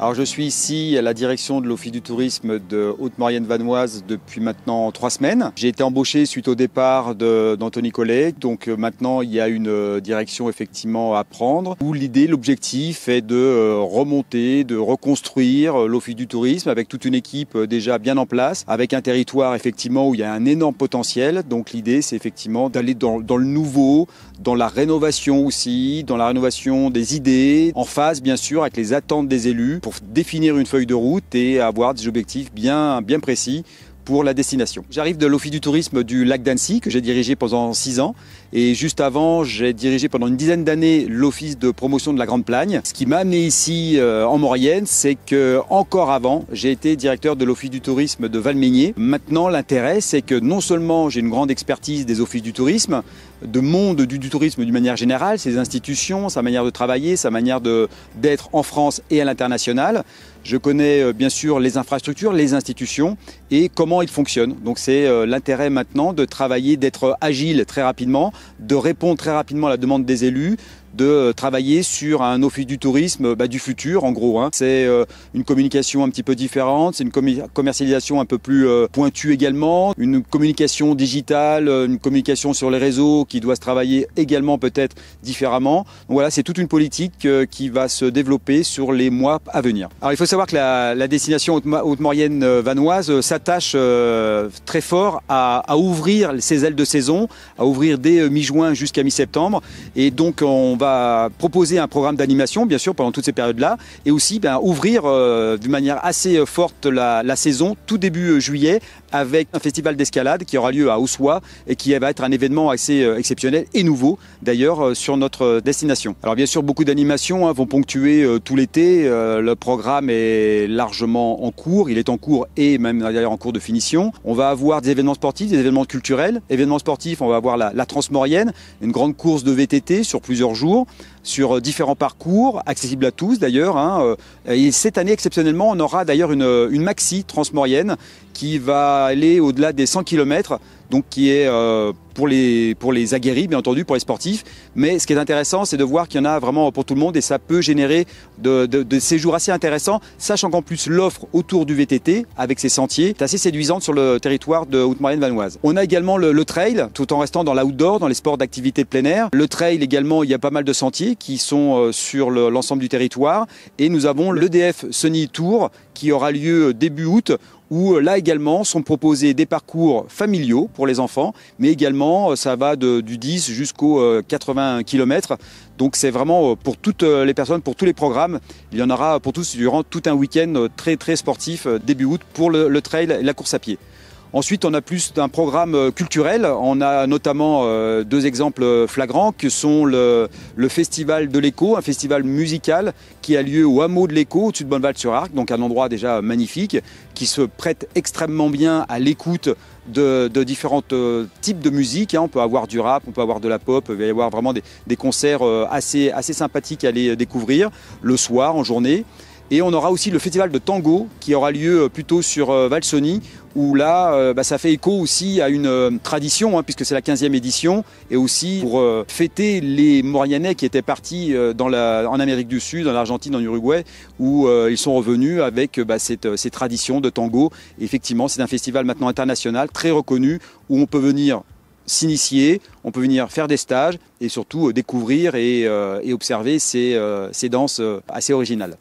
Alors je suis ici à la direction de l'Office du tourisme de Haute-Maurienne vanoise depuis maintenant 3 semaines. J'ai été embauché suite au départ d'Anthony Collet, donc maintenant il y a une direction effectivement à prendre où l'objectif est de remonter, de reconstruire l'Office du tourisme avec toute une équipe déjà bien en place, avec un territoire effectivement où il y a un énorme potentiel. Donc l'idée c'est effectivement d'aller dans le nouveau, dans la rénovation aussi, dans la rénovation des idées, en phase bien sûr avec les attentes des élus, pour définir une feuille de route et avoir des objectifs bien précis pour la destination. J'arrive de l'Office du tourisme du lac d'Annecy que j'ai dirigé pendant 6 ans et juste avant j'ai dirigé pendant une dizaine d'années l'Office de promotion de la Grande Plagne. Ce qui m'a amené ici en Maurienne, c'est que encore avant j'ai été directeur de l'Office du tourisme de Valmeinier. Maintenant l'intérêt c'est que non seulement j'ai une grande expertise des offices du tourisme, de monde du tourisme d'une manière générale, ses institutions, sa manière de travailler, sa manière d'être en France et à l'international. Je connais bien sûr les infrastructures, les institutions et comment ils fonctionnent. Donc c'est l'intérêt maintenant de travailler, d'être agile très rapidement, de répondre très rapidement à la demande des élus, de travailler sur un office du tourisme du futur en gros. C'est une communication un petit peu différente, c'est une commercialisation un peu plus pointue également, une communication digitale, une communication sur les réseaux qui doit se travailler également peut-être différemment. Donc voilà, c'est toute une politique qui va se développer sur les mois à venir. Alors il faut savoir que la destination Haute-Maurienne vanoise s'attache très fort à ouvrir ses ailes de saison, à ouvrir dès mi-juin jusqu'à mi-septembre et donc on va proposer un programme d'animation bien sûr pendant toutes ces périodes-là et aussi ouvrir d'une manière assez forte la saison tout début juillet avec un festival d'escalade qui aura lieu à Ossois et qui va être un événement assez exceptionnel et nouveau d'ailleurs sur notre destination. Alors bien sûr beaucoup d'animations vont ponctuer tout l'été, le programme est largement en cours, il est en cours et même d'ailleurs en cours de finition. On va avoir des événements sportifs, des événements culturels. Événements sportifs, on va avoir la Transmaurienne, une grande course de VTT sur plusieurs jours, sur différents parcours, accessibles à tous d'ailleurs. Et cette année, exceptionnellement, on aura d'ailleurs une maxi transmaurienne qui va aller au-delà des 100 km, donc qui est pour les aguerris, bien entendu, pour les sportifs. Mais ce qui est intéressant, c'est de voir qu'il y en a vraiment pour tout le monde et ça peut générer de séjours assez intéressants, sachant qu'en plus l'offre autour du VTT, avec ses sentiers, est assez séduisante sur le territoire de Haute-Maurienne vanoise. On a également le trail, tout en restant dans l'outdoor, dans les sports d'activité de plein air. Le trail également, il y a pas mal de sentiers qui sont sur l'ensemble du territoire. Et nous avons l'EDF Sunny Tour qui aura lieu début août, où là également sont proposés des parcours familiaux pour les enfants, mais également ça va du 10 jusqu'aux 80 km. Donc c'est vraiment pour toutes les personnes, pour tous les programmes. Il y en aura pour tous durant tout un week-end très sportif début août pour le trail et la course à pied. Ensuite, on a plus d'un programme culturel. On a notamment 2 exemples flagrants que sont le Festival de l'Écho, un festival musical qui a lieu au hameau de l'Écho, au-dessus de Bonneval-sur-Arc, donc un endroit déjà magnifique, qui se prête extrêmement bien à l'écoute de différents types de musique. On peut avoir du rap, on peut avoir de la pop, il va y avoir vraiment des concerts assez sympathiques à aller découvrir le soir, en journée. Et on aura aussi le festival de tango qui aura lieu plutôt sur Valsony, où là, ça fait écho aussi à une tradition, puisque c'est la 15e édition, et aussi pour fêter les Mauriennais qui étaient partis en Amérique du Sud, en Argentine, en Uruguay, où ils sont revenus avec ces traditions de tango. Et effectivement, c'est un festival maintenant international, très reconnu, où on peut venir s'initier, on peut venir faire des stages et surtout découvrir et observer ces danses assez originales.